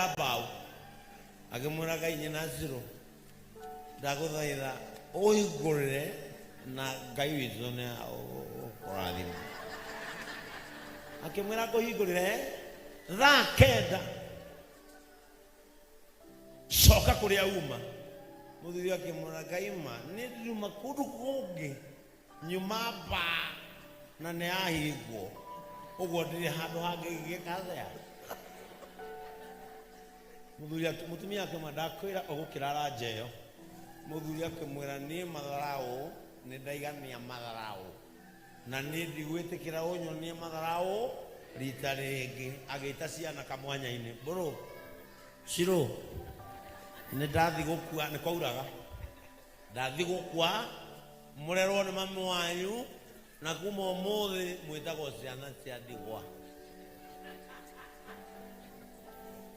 ya bau akimwira Ngai nyina zero ndaguthaitha uigurire na Ngai witu ni ukurathima akimwira kuhingurire thaa kenda coka kuria uma muthuri akimwira Ngai ma ni nduma kundu kungi nyuma ba na ne ahingwo uguo ndiri handu hangi gikathea mutumia akimwira ndakwira ugukirara njeyo muthuri akimwira ni matharau ni ndaigania matharau na ni ndigwitikira unyonie matharau rita ringi agita ciana kamwanya-ini bro Shiro ni ndathi gukua ni kwauraga ndathi gukua murerwo ni mami wanyu na kuma umuthi mwitagwo ciana cia ndigwa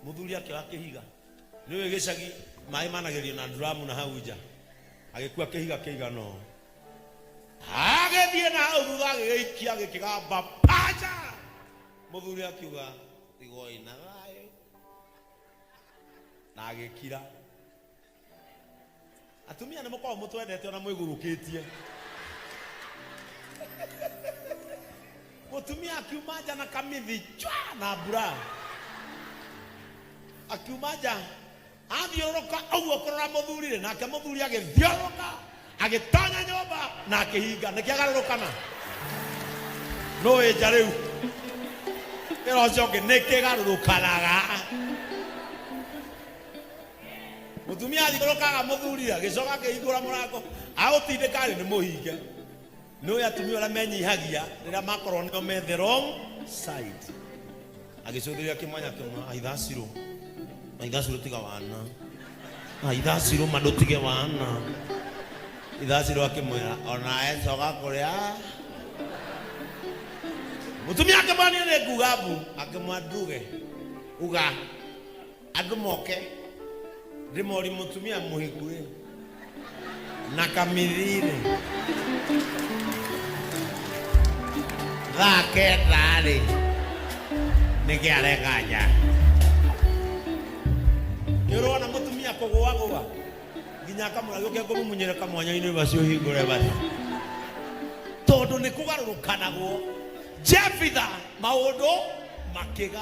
muthuri akioya kihiga niwe gicagi mai managerio na drum na hau nja agikua kihiga kiigano agethie na hau thutha agiikia gikigamba paja muthuri akiuga tigo ina thayo na agikira atumia ni mukao mutwendete ona mwigurukitie mutumia akiumaja na kamithi chwa na bura akiumaja athioroka auo kurora muthurire nake muthuri agithioroka agitanya nyomba na akihinga nikiagarurukana no eja riu ero cionge nikigarurukanaga mutumia athiorokaga muthurire agicoka akihingura murango agutindika ni muhinge no atumia ora menyihagia rira makorwo nio me the wrong side agicuthiria kimanya kimwa aithaciro aithaciro tiga wana aithaciro madutige wana ithaciro akimwira ona ecoka kuria mutumia akimwani ni ngugabu akimwanduge uga adumoke ndimori mutumia muhigure na kamithire thake ndari nikiareganya irona mutumia kugwa nginya kamura gyoke kumumunyira kamwanya-ini bacio hingure basi tondu ni kugarurukanago Jefitha maundu makiga